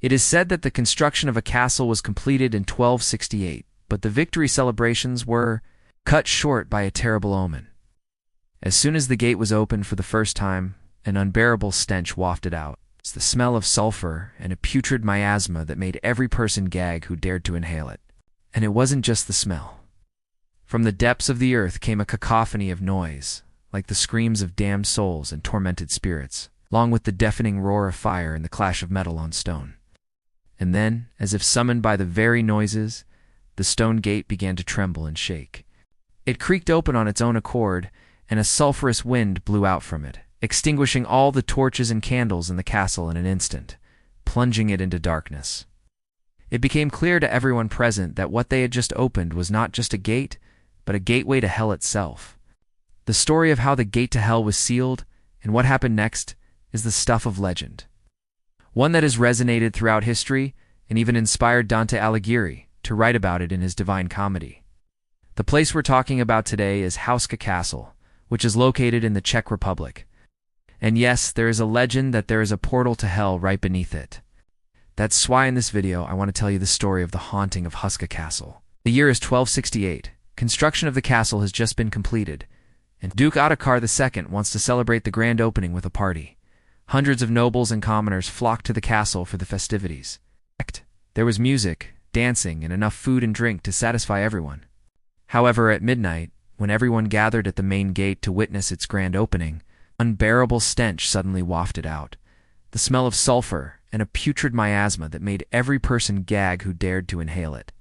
It is said that the construction of a castle was completed in 1268, but the victory celebrations were cut short by a terrible omen. As soon as the gate was opened for the first time, an unbearable stench wafted out. It's the smell of sulfur and a putrid miasma that made every person gag who dared to inhale it. And it wasn't just the smell. From the depths of the earth came a cacophony of noise, like the screams of damned souls and tormented spirits, along with the deafening roar of fire and the clash of metal on stone. And then, as if summoned by the very noises, the stone gate began to tremble and shake. It creaked open on its own accord, and a sulphurous wind blew out from it, extinguishing all the torches and candles in the castle in an instant, plunging it into darkness. It became clear to everyone present that what they had just opened was not just a gate, but a gateway to hell itself. The story of how the gate to hell was sealed and what happened next is the stuff of legend. One that has resonated throughout history and even inspired Dante Alighieri to write about it in his Divine Comedy. The place we're talking about today is Houska Castle, which is located in the Czech Republic. And yes, there is a legend that there is a portal to hell right beneath it. That's why in this video I want to tell you the story of the Haunting of Houska Castle. The year is 1268. Construction of the castle has just been completed, and Duke Ottokar II wants to celebrate the grand opening with a party. Hundreds of nobles and commoners flocked to the castle for the festivities. There was music, dancing, and enough food and drink to satisfy everyone. However, at midnight, when everyone gathered at the main gate to witness its grand opening, unbearable stench suddenly wafted out. The smell of sulfur and a putrid miasma that made every person gag who dared to inhale it.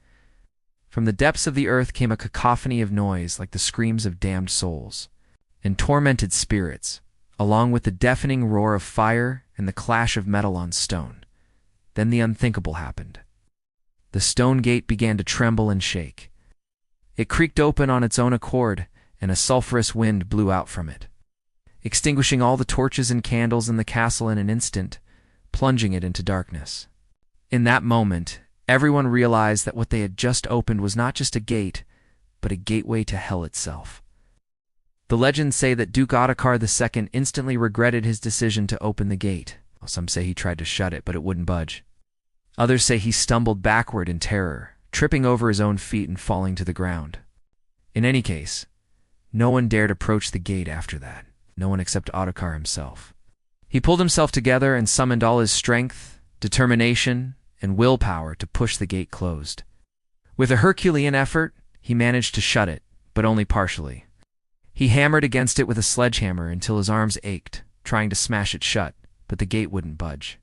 From the depths of the earth came a cacophony of noise like the screams of damned souls and tormented spirits, along with the deafening roar of fire and the clash of metal on stone. Then the unthinkable happened. The stone gate began to tremble and shake. It creaked open on its own accord, and a sulphurous wind blew out from it, extinguishing all the torches and candles in the castle in an instant, plunging it into darkness. In that moment, everyone realized that what they had just opened was not just a gate, but a gateway to hell itself. The legends say that Duke Ottokar II instantly regretted his decision to open the gate. Some say he tried to shut it, but it wouldn't budge. Others say he stumbled backward in terror, tripping over his own feet and falling to the ground. In any case, no one dared approach the gate after that. No one except Ottokar himself. He pulled himself together and summoned all his strength, determination, and willpower to push the gate closed. With a Herculean effort, he managed to shut it, but only partially. He hammered against it with a sledgehammer until his arms ached, trying to smash it shut, but the gate wouldn't budge.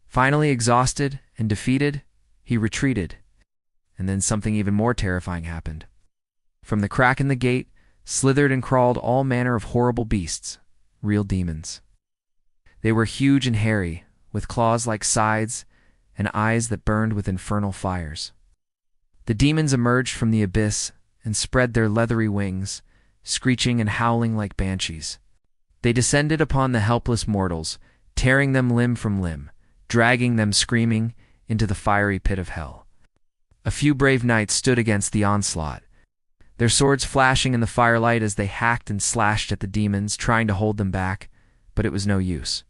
Finally exhausted and defeated, he retreated. And then something even more terrifying happened. From the crack in the gate slithered and crawled all manner of horrible beasts, real demons. They were huge and hairy, with claws like scythes and eyes that burned with infernal fires. The demons emerged from the abyss and spread their leathery wings, screeching and howling like banshees. They descended upon the helpless mortals, tearing them limb from limb, dragging them screaming into the fiery pit of hell. A few brave knights stood against the onslaught, their swords flashing in the firelight as they hacked and slashed at the demons, trying to hold them back, but it was no use.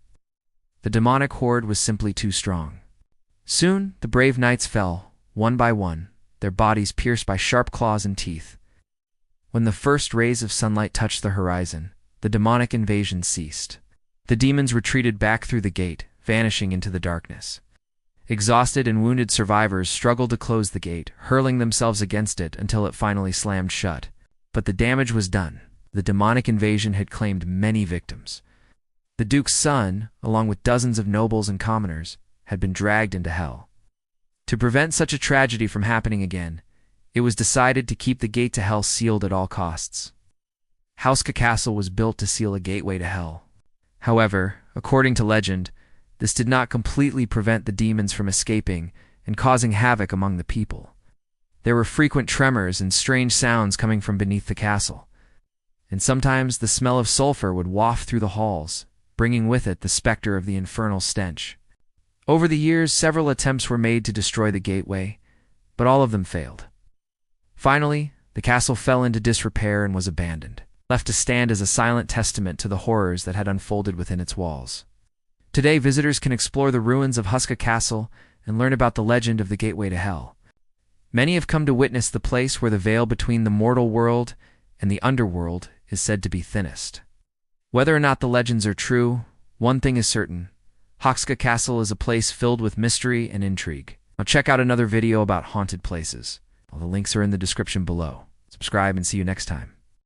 The demonic horde was simply too strong. Soon, the brave knights fell, one by one, their bodies pierced by sharp claws and teeth. When the first rays of sunlight touched the horizon, the demonic invasion ceased. The demons retreated back through the gate, vanishing into the darkness. Exhausted and wounded survivors struggled to close the gate, hurling themselves against it until it finally slammed shut. But the damage was done. The demonic invasion had claimed many victims. The Duke's son, along with dozens of nobles and commoners, had been dragged into hell. To prevent such a tragedy from happening again, it was decided to keep the gate to hell sealed at all costs. Houska Castle was built to seal a gateway to hell. However, according to legend, this did not completely prevent the demons from escaping and causing havoc among the people. There were frequent tremors and strange sounds coming from beneath the castle, and sometimes the smell of sulfur would waft through the halls, bringing with it the specter of the infernal stench. Over the years, several attempts were made to destroy the gateway, but all of them failed. Finally, the castle fell into disrepair and was abandoned, left to stand as a silent testament to the horrors that had unfolded within its walls. Today, visitors can explore the ruins of Houska Castle and learn about the legend of the gateway to hell. Many have come to witness the place where the veil between the mortal world and the underworld is said to be thinnest. Whether or not the legends are true, one thing is certain: Houska Castle is a place filled with mystery and intrigue. Now check out another video about haunted places. All the links are in the description below. Subscribe and see you next time.